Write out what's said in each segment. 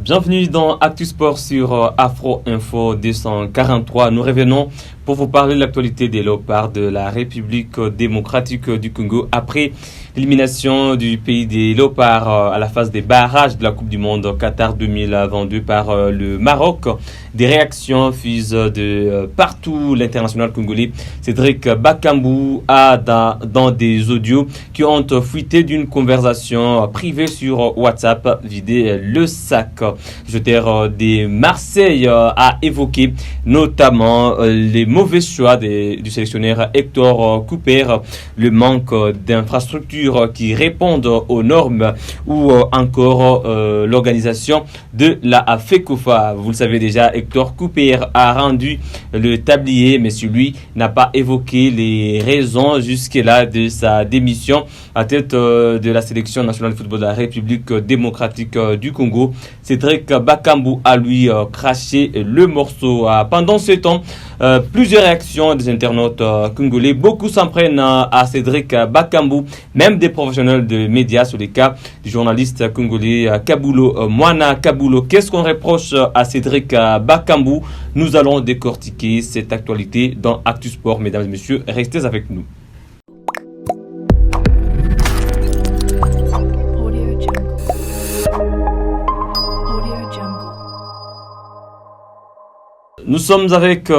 Bienvenue dans Actu Sport sur Afro Info 243. Nous revenons pour vous parler de l'actualité des léopards de la République démocratique du Congo après l'élimination du pays des léopards à la phase des barrages de la Coupe du Monde Qatar 2022 par le Maroc. Des réactions fusent de partout. L'international congolais Cédric Bakambu a dans des audios qui ont fuité d'une conversation privée sur WhatsApp vidé le sac. Jeter des Marseille a évoqué notamment les mauvais choix du sélectionneur Hector Cooper, le manque d'infrastructures qui répondent aux normes ou encore l'organisation de la FECOFA. Vous le savez déjà, Hector Cooper a rendu le tablier, mais celui n'a pas évoqué les raisons jusque-là de sa démission à tête de la sélection nationale de football de la République démocratique du Congo. Cédric Bakambu a lui craché le morceau. Pendant ce temps, plusieurs réactions des internautes congolais. Beaucoup s'en prennent à Cédric Bakambu, même des professionnels de médias sur les cas du journaliste congolais Kabulo Mwana Kabulo. Qu'est-ce qu'on reproche à Cédric Bakambu? Nous allons décortiquer cette actualité dans Actu Sport. Mesdames et messieurs, restez avec nous. Nous sommes avec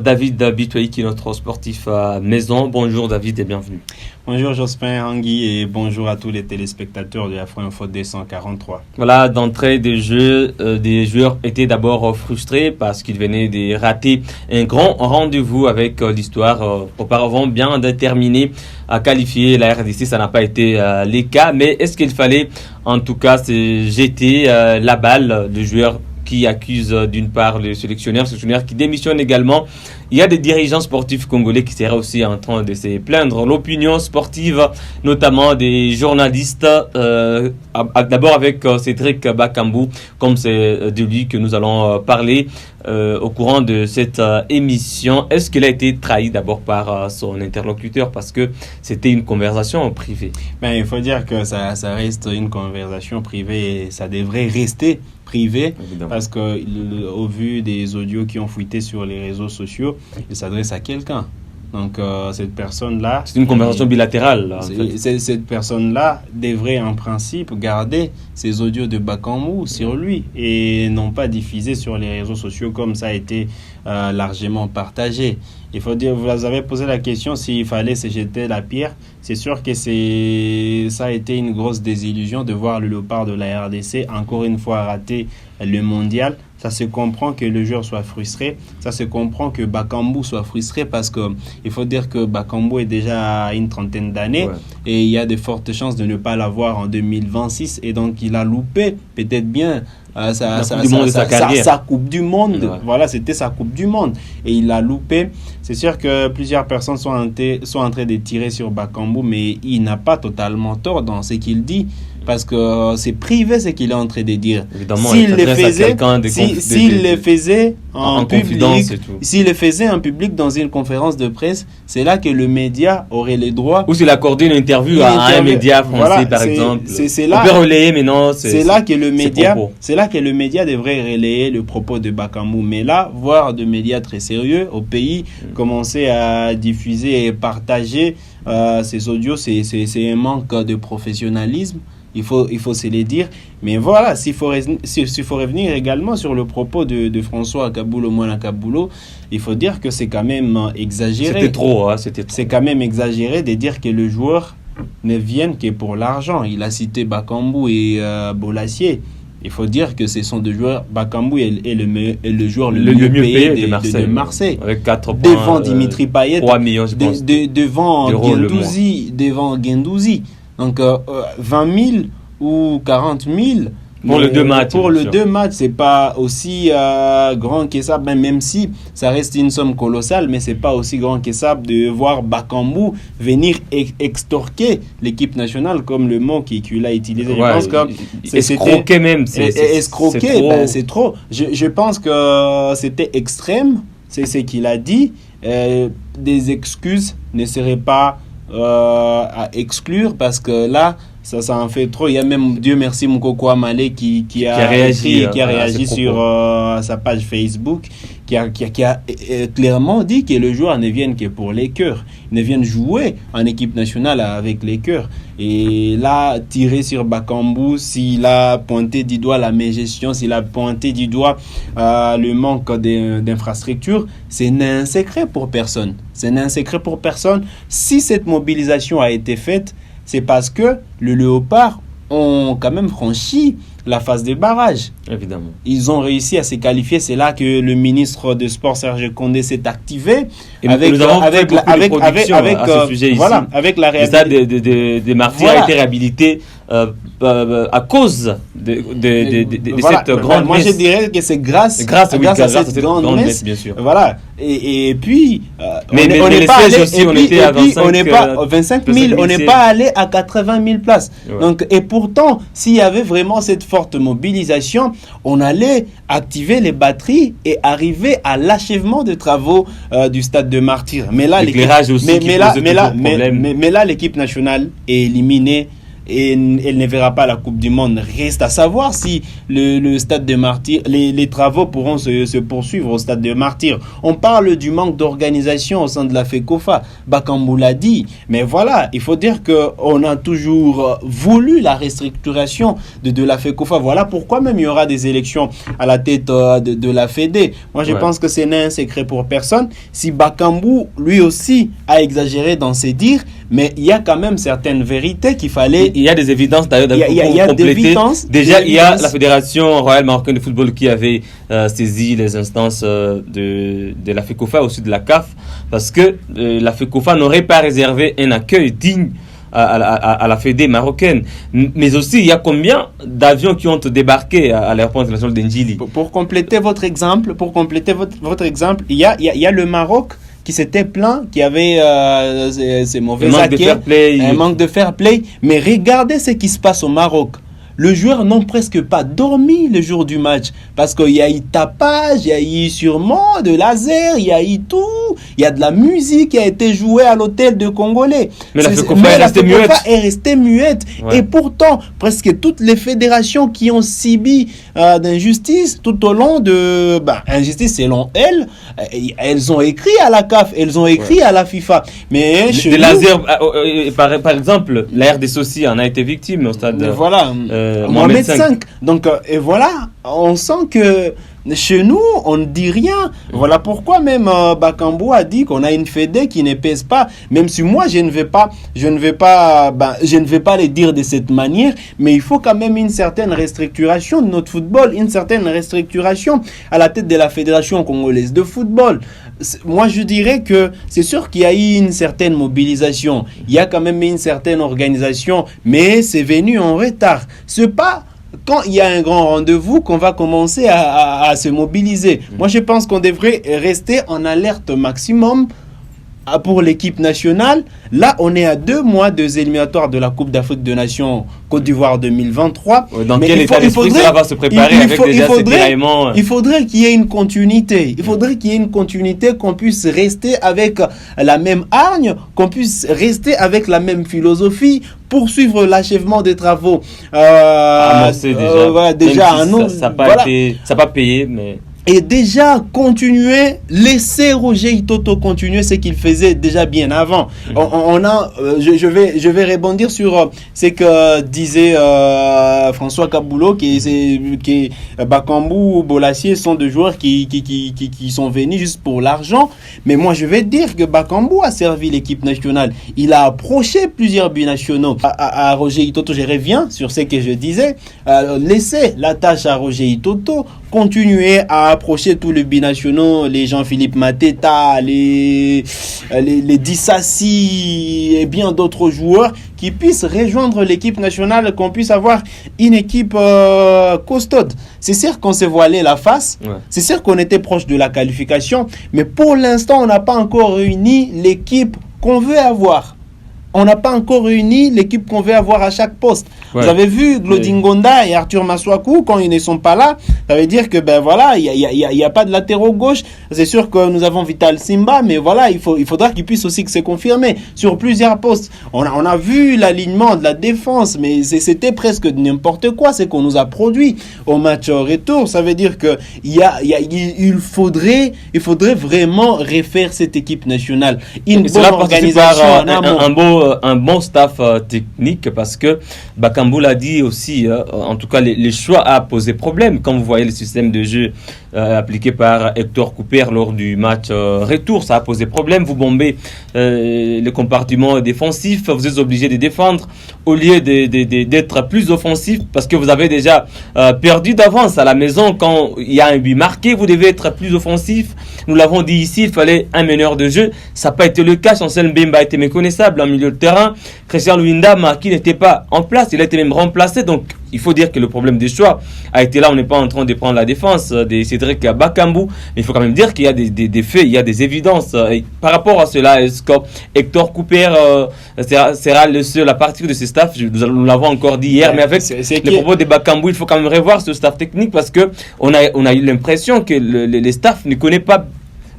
David Bitoyi qui est notre sportif maison. Bonjour David et bienvenue. Bonjour Jospin Hangui et bonjour à tous les téléspectateurs de Afro Info 243. Voilà, d'entrée des jeux, des joueurs étaient d'abord frustrés parce qu'ils venaient de rater un grand rendez-vous avec l'histoire auparavant bien déterminée à qualifier la RDC. Ça n'a pas été le cas, mais est-ce qu'il fallait en tout cas se jeter la balle de joueurs qui accuse d'une part le sélectionneur qui démissionne également? Il y a des dirigeants sportifs congolais qui seraient aussi en train de se plaindre. L'opinion sportive, notamment des journalistes, d'abord avec Cédric Bakambu, comme c'est de lui que nous allons parler au courant de cette émission. Est-ce qu'il a été trahi d'abord par son interlocuteur parce que c'était une conversation privée? Il faut dire que ça reste une conversation privée et ça devrait rester privé. Évidemment. Parce que au vu des audios qui ont fuité sur les réseaux sociaux, il s'adresse à quelqu'un. Donc cette personne-là... C'est une conversation bilatérale. Cette personne-là devrait en principe garder ses audios de Bakambu sur lui et non pas diffuser sur les réseaux sociaux comme ça a été largement partagé. Il faut dire, vous avez posé la question s'il fallait se jeter la pierre. C'est sûr que ça a été une grosse désillusion de voir le léopard de la RDC encore une fois rater le mondial. Ça se comprend que le joueur soit frustré. Ça se comprend que Bakambu soit frustré parce que il faut dire que Bakambu est déjà à une trentaine d'années et il y a de fortes chances de ne pas l'avoir en 2026 et donc il a loupé peut-être bien sa Coupe du Monde. Ouais. Voilà, c'était sa Coupe du Monde et il l'a loupé. C'est sûr que plusieurs personnes sont en train de tirer sur Bakambu, mais il n'a pas totalement tort dans ce qu'il dit. Parce que c'est privé ce qu'il est en train de dire. Évidemment, s'il le faisait en public dans une conférence de presse, c'est là que le média aurait les droits. Ou s'il accordait une interview à un média français, par exemple. C'est là. On peut relayer, mais non. C'est là que le média devrait relayer le propos de Bakambu. Mais là, voir des médias très sérieux au pays commencer à diffuser et partager ces audios, c'est un manque de professionnalisme. Il faut se les dire. Mais voilà, s'il faut revenir également sur le propos de François Kabulo Mwana Kabulo, il faut dire que c'est quand même exagéré. C'était trop. C'est quand même exagéré de dire que le joueur ne vient que pour l'argent. Il a cité Bakambu et Bolassier. Il faut dire que ce sont deux joueurs. Bakambu est le joueur le mieux payé de Marseille. Avec 4 points. Devant Dimitri Payet. 3 millions, je pense. Devant Guendouzi. Donc 20 000 ou 40 000 pour les deux matchs. Pour les deux matchs, c'est pas aussi grand que ça, même si ça reste une somme colossale, mais c'est pas aussi grand que ça de voir Bakambu venir extorquer l'équipe nationale, comme le mot qu'il a utilisé. Je pense que escroquer même. Escroquer, c'est trop. Je pense que c'était extrême, c'est ce qu'il a dit. Des excuses ne seraient pas à exclure parce que là, Ça en fait trop. Il y a même, Dieu merci, Moukoko Amale qui a réagi sur sa page Facebook, qui a clairement dit que le joueur ne vient que pour les cœurs. Ils ne viennent jouer en équipe nationale avec les cœurs. Et là, tirer sur Bakambu, s'il a pointé du doigt la mégestion, s'il a pointé du doigt le manque d'infrastructures, c'est un secret pour personne. C'est un secret pour personne. Si cette mobilisation a été faite, c'est parce que le Léopard ont quand même franchi la phase des barrages. Évidemment. Ils ont réussi à se qualifier. C'est là que le ministre des Sports, Serge Condé, s'est activé. Et avec la réhabilitation. Des Martyrs a été réhabilité à cause de cette grande messe. Moi, je dirais que c'est grâce à cette grande messe, bien sûr. Voilà. Et puis, mais les sièges aussi, on était à 25 000, on n'est pas allé à 80 000 places. Ouais. Donc, et pourtant, s'il y avait vraiment cette forte mobilisation, on allait activer les batteries et arriver à l'achèvement des travaux du stade de Martyrs. Mais là, l'éclairage aussi mais là, l'équipe nationale est éliminée. Et elle ne verra pas la Coupe du Monde. Reste à savoir si le stade de Martyrs, les travaux pourront se poursuivre au stade de Martyrs. On parle du manque d'organisation au sein de la FECOFA. Bakambu l'a dit. Mais voilà, il faut dire qu'on a toujours voulu la restructuration de la FECOFA. Voilà pourquoi même il y aura des élections à la tête de la FEDE. Moi, je pense que ce n'est un secret pour personne. Si Bakambu, lui aussi, a exagéré dans ses dires, mais il y a quand même certaines vérités qu'il fallait... Il y a des évidences d'ailleurs pour compléter. Déjà, il y a la Fédération Royale Marocaine de Football qui avait saisi les instances de la FECOFA, aussi de la CAF, parce que la FECOFA n'aurait pas réservé un accueil digne à la Fédé marocaine. Mais aussi, il y a combien d'avions qui ont débarqué à l'aéroport international d'Ndjili? Pour compléter votre exemple, il y a le Maroc qui s'était plaint, qui avait ces mauvais acquis, un manque de fair play. Mais regardez ce qui se passe au Maroc. Les joueurs n'ont presque pas dormi le jour du match parce qu'il y a eu tapage, il y a eu sûrement de laser, il y a eu tout. Il y a de la musique qui a été jouée à l'hôtel de Congolais. Mais la FECOFA est restée muette. Ouais. Et pourtant, presque toutes les fédérations qui ont subi d'injustice tout au long de... injustice selon elles ont écrit à la CAF, elles ont écrit à la FIFA. Mais des lasers, par exemple, la RDC aussi en a été victime au stade... Voilà. Mohamed V. Donc, et voilà, on sent que chez nous, on ne dit rien. Voilà pourquoi même Bakambu a dit qu'on a une fédé qui ne pèse pas. Même si moi, je ne vais pas le dire de cette manière, mais il faut quand même une certaine restructuration de notre football, une certaine restructuration à la tête de la Fédération congolaise de football. Moi, je dirais que c'est sûr qu'il y a eu une certaine mobilisation. Il y a quand même une certaine organisation, mais c'est venu en retard. C'est pas quand il y a un grand rendez-vous qu'on va commencer à se mobiliser. Moi, je pense qu'on devrait rester en alerte maximum pour l'équipe nationale. Là, on est à 2 mois des éliminatoires de la Coupe d'Afrique des Nations Côte d'Ivoire 2023. Dans quel état d'esprit ça va se préparer avec déjà ces déraillements? Il faudrait qu'il y ait une continuité. Il faudrait qu'il y ait une continuité, qu'on puisse rester avec la même hargne, qu'on puisse rester avec la même philosophie, poursuivre l'achèvement des travaux. Déjà, ça n'a pas payé, mais... Et déjà continuer, laisser Roger Itoto continuer ce qu'il faisait déjà bien avant. Je vais rebondir sur ce que disait François Kaboulot, que Bakambu, Bolassier sont deux joueurs qui sont venus juste pour l'argent. Mais moi, je vais dire que Bakambu a servi l'équipe nationale. Il a approché plusieurs binationaux. À Roger Itoto, je reviens sur ce que je disais. Laisser la tâche à Roger Itoto, continuer à approcher tous les binationaux, les Jean-Philippe Mateta, les Dissassi et bien d'autres joueurs qui puissent rejoindre l'équipe nationale, qu'on puisse avoir une équipe costaude. C'est sûr qu'on s'est voilé la face, c'est sûr qu'on était proche de la qualification, mais pour l'instant, on n'a pas encore réuni l'équipe qu'on veut avoir. on n'a pas encore réuni l'équipe qu'on veut avoir à chaque poste. Ouais. Vous avez vu Glodingonda et Arthur Masuaku, quand ils ne sont pas là, ça veut dire que il y a pas de latéraux gauche. C'est sûr que nous avons Vital Simba, mais voilà, il faudra qu'il puisse aussi se confirmer sur plusieurs postes. On a vu l'alignement de la défense, mais c'était presque n'importe quoi, c'est qu'on nous a produit au match retour. Ça veut dire que il faudrait vraiment refaire cette équipe nationale. Une bonne organisation, un bon staff technique, parce que Bakambu l'a dit aussi, en tout cas les choix a posé problème. Quand vous voyez le système de jeu appliqué par Hector Cooper lors du match retour, ça a posé problème. Vous bombez le compartiment défensif, vous êtes obligé de défendre au lieu d'être plus offensif, parce que vous avez déjà perdu d'avance à la maison. Quand il y a un but marqué, vous devez être plus offensif. Nous l'avons dit ici, il fallait un meneur de jeu, ça n'a pas été le cas. Chancel Mbemba a été méconnaissable en milieu de terrain. Christian Luindama, qui n'était pas en place, il a été même remplacé. Donc il faut dire que le problème des choix a été là. On n'est pas en train de prendre la défense de Cédric Bakambu, mais il faut quand même dire qu'il y a des faits, il y a des évidences. Et par rapport à cela, est-ce que Hector Cooper sera le seul à partir de ce staff? Nous l'avons encore dit hier, mais avec les propos de Bakambu, il faut quand même revoir ce staff technique, parce que on a eu l'impression que les staffs ne connaissent pas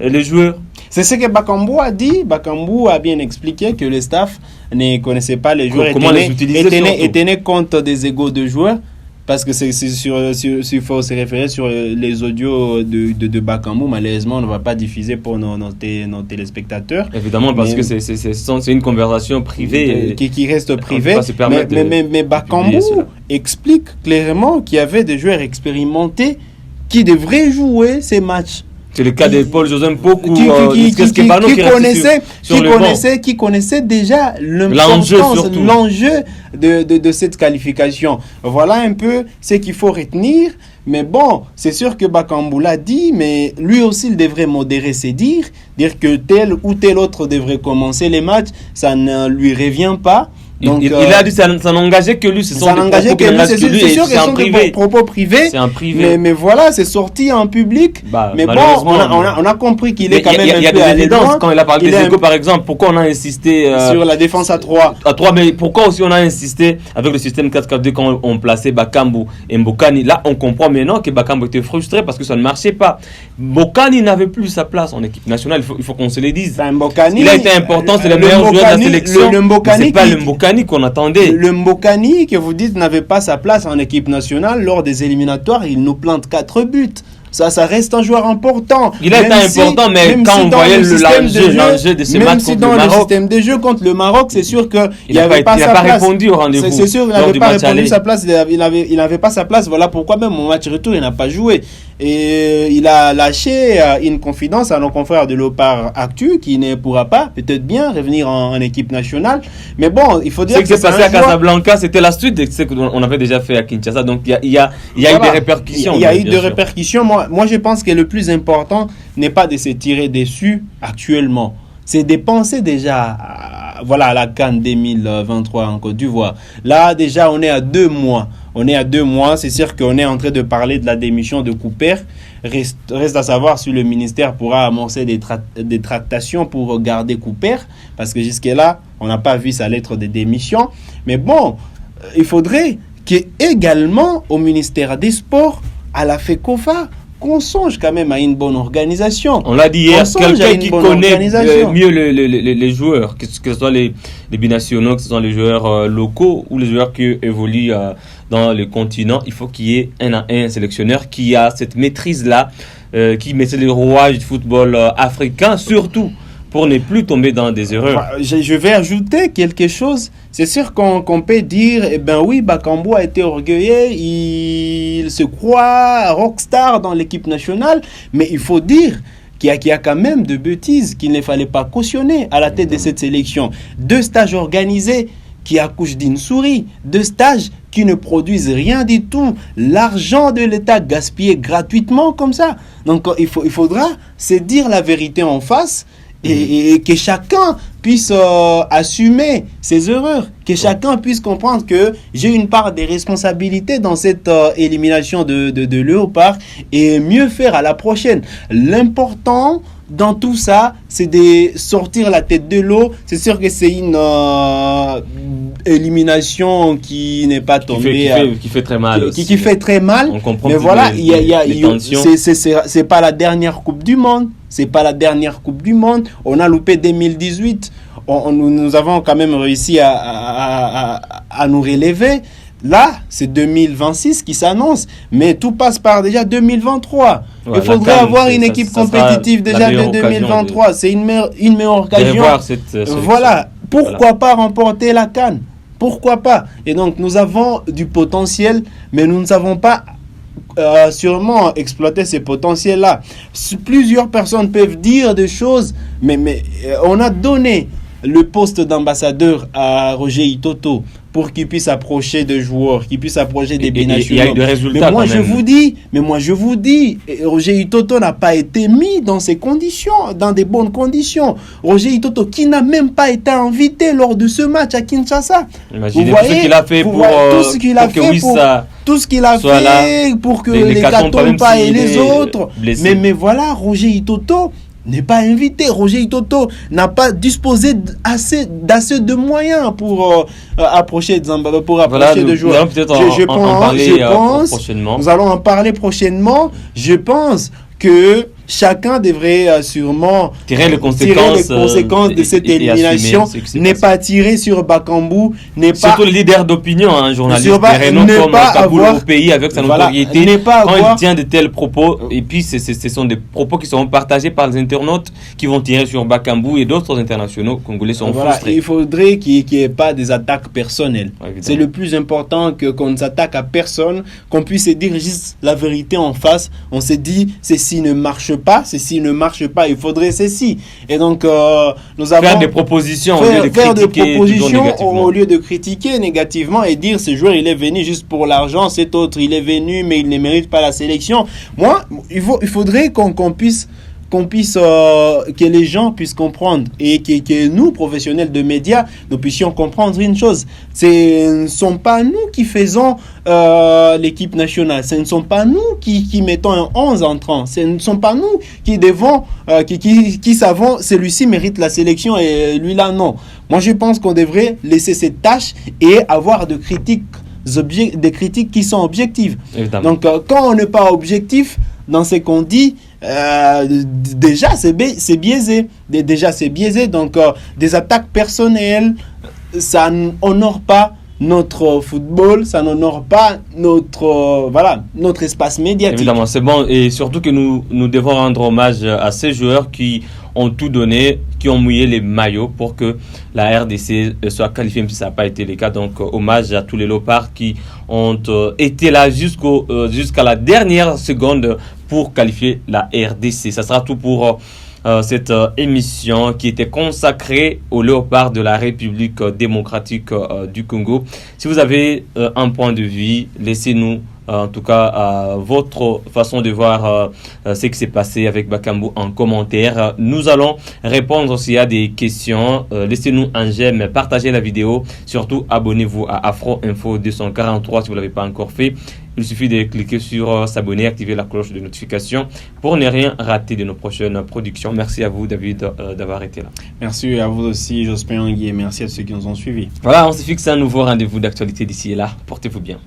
les joueurs. C'est ce que Bakambu a dit. Bakambu a bien expliqué que le staff ne connaissait pas les joueurs et tenait compte des égos de joueurs. Parce que il faut se référer sur les audios de Bakambu. Malheureusement, on ne va pas diffuser pour nos téléspectateurs. Évidemment, parce que c'est une conversation privée. Qui reste privée. Mais Bakambu explique clairement qu'il y avait des joueurs expérimentés qui devraient jouer ces matchs. C'est le cas de Paul Joseph Mpoku, qui connaissait déjà l'enjeu de cette qualification. Voilà un peu ce qu'il faut retenir. Mais bon, c'est sûr que Bakambu l'a dit, mais lui aussi, il devrait modérer ses dires. Dire que tel ou tel autre devrait commencer les matchs, ça ne lui revient pas. Donc, il a dit ça n'engageait que lui, c'est sûr que ce sont des propos privés. C'est un privé. Mais voilà, c'est sorti en public. Mais bon, on a compris qu'il est quand même un peu. Il y a des évidences quand il a parlé des égos, par exemple. Pourquoi on a insisté sur la défense à 3? Mais pourquoi aussi on a insisté avec le système 4-4-2 quand on plaçait Bakambu et Mbokani? Là, on comprend maintenant que Bakambu était frustré parce que ça ne marchait pas. Mbokani n'avait plus sa place en équipe nationale. Il faut qu'on se le dise. Il a été important, c'est le meilleur joueur de la sélection. C'est pas le Mbokani qu'on attendait. Le Mbokani que vous dites n'avait pas sa place en équipe nationale lors des éliminatoires, il nous plante 4 buts. Ça reste un joueur important. Il a été important, mais quand on voyait l'enjeu de ce match contre le Maroc. Même si dans le système de jeu contre le Maroc, c'est sûr qu'il n'avait pas sa place. Il n'a pas répondu au rendez-vous. C'est sûr qu'il n'avait pas répondu sa place. Il n'avait pas sa place. Voilà pourquoi même au match retour, il n'a pas joué. Et il a lâché une confidence à nos confrères de Léopard Actu qui ne pourra pas, peut-être bien, revenir en équipe nationale. Mais bon, il faut dire que ce qui s'est passé à Casablanca, c'était la suite de ce qu'on avait déjà fait à Kinshasa. Donc il y a eu des répercussions. Il y a eu des répercussions. Moi, je pense que le plus important n'est pas de se tirer dessus actuellement. C'est de penser déjà à la CAN 2023 en Côte d'Ivoire. Là, déjà, on est à 2 mois. C'est sûr qu'on est en train de parler de la démission de Cooper. Reste à savoir si le ministère pourra amorcer des tractations pour garder Cooper. Parce que jusque-là, on n'a pas vu sa lettre de démission. Mais bon, il faudrait qu'également au ministère des Sports, à la FECOFA, qu'on songe quand même à une bonne organisation. On l'a dit hier, quelqu'un qui connaît mieux les joueurs, que ce soit les binationaux, que ce soit les joueurs locaux ou les joueurs qui évoluent dans le continent. Il faut qu'il y ait un sélectionneur qui a cette maîtrise-là, qui maîtrise les rouages du football africain, surtout pour ne plus tomber dans des erreurs. Je vais ajouter quelque chose. C'est sûr qu'on peut dire, oui, Bakambu a été orgueilleux, il se croit rockstar dans l'équipe nationale, mais il faut dire qu'il y a quand même de bêtises qu'il ne fallait pas cautionner à la tête de cette sélection. 2 stages organisés qui accouchent d'une souris, 2 stages qui ne produisent rien du tout. L'argent de l'État gaspillé gratuitement comme ça. Donc il faudra se dire la vérité en face. Et que chacun puisse assumer ses erreurs. Que chacun puisse comprendre que j'ai une part des responsabilités dans cette élimination de Léopard et mieux faire à la prochaine. L'important dans tout ça, c'est de sortir la tête de l'eau. C'est sûr que c'est une élimination qui n'est pas tombée, qui fait très mal. Qui fait très mal. On comprend. Mais voilà, c'est pas la dernière Coupe du Monde. C'est pas la dernière Coupe du Monde. On a loupé 2018. Nous avons quand même réussi à nous relever. Là, c'est 2026 qui s'annonce, mais tout passe par déjà 2023. Ouais, il faudrait avoir une équipe compétitive déjà dès 2023. C'est une meilleure occasion. Voilà. Pourquoi pas remporter la CAN? Pourquoi pas? Et donc, nous avons du potentiel, mais nous ne savons pas sûrement exploiter ces potentiels-là. Plusieurs personnes peuvent dire des choses, mais on a donné le poste d'ambassadeur à Roger Itoto pour qu'il puisse approcher des joueurs, qu'il puisse approcher des binationaux. Il y a eu des résultats. Mais moi je vous dis, Roger Itoto n'a pas été mis dans ces conditions, dans des bonnes conditions. Roger Itoto qui n'a même pas été invité lors de ce match à Kinshasa. Imaginez vous voyez, tout ce qu'il a fait tout ce qu'il a fait pour que les Katompa et les autres. Mais voilà, Roger Itoto n'est pas invité. Roger Itoto n'a pas disposé d'assez de moyens pour approcher de joueurs. Nous allons en parler prochainement. Je pense que chacun devrait sûrement tirer les conséquences de cette élimination. N'est pas tiré sur Bakambu, surtout le leader d'opinion, un journaliste comme Kaboul au pays avec sa notoriété. Quand il tient de tels propos, et puis ce sont des propos qui seront partagés par les internautes qui vont tirer sur Bakambu et d'autres internationaux congolais sont frustrés. Il faudrait qu'il n'y ait pas des attaques personnelles. C'est le plus important, qu'on ne s'attaque à personne, qu'on puisse dire juste la vérité en face. On s'est dit, ceci ne marche pas, il faudrait ceci. Et donc, nous avons faire des propositions au lieu de critiquer négativement et dire ce joueur il est venu juste pour l'argent, cet autre il est venu mais il ne mérite pas la sélection. Moi, il faudrait qu'on puisse que les gens puissent comprendre et que nous, professionnels de médias, nous puissions comprendre une chose. Ce ne sont pas nous qui faisons l'équipe nationale. Ce ne sont pas nous qui mettons un 11 entrant. Ce ne sont pas nous qui devons, qui savons celui-ci mérite la sélection et lui-là non. Moi, je pense qu'on devrait laisser cette tâche et avoir des critiques qui sont objectives. Évidemment. Donc, quand on n'est pas objectif dans ce qu'on dit, déjà c'est biaisé. Donc des attaques personnelles, ça n'honore pas notre football, ça n'honore pas notre espace médiatique. Évidemment, c'est bon, et surtout que nous devons rendre hommage à ces joueurs qui ont tout donné, qui ont mouillé les maillots pour que la RDC soit qualifiée, même si ça n'a pas été le cas. Donc, hommage à tous les Léopards qui ont été là jusqu'à la dernière seconde pour qualifier la RDC. Ça sera tout pour cette émission qui était consacrée aux Léopards de la République démocratique du Congo. Si vous avez un point de vue, laissez-nous en tout cas votre façon de voir ce qui s'est passé avec Bakambu en commentaire. Nous allons répondre s'il y a des questions. Laissez-nous un j'aime, partagez la vidéo, surtout abonnez-vous à Afro Info 243 si vous ne l'avez pas encore fait. Il suffit de cliquer sur s'abonner, activer la cloche de notification pour ne rien rater de nos prochaines productions. Merci à vous, David, d'avoir été là. Merci à vous aussi, Jospin Angui, et merci à ceux qui nous ont suivis. Voilà, on se fixe un nouveau rendez-vous d'actualité d'ici et là. Portez-vous bien.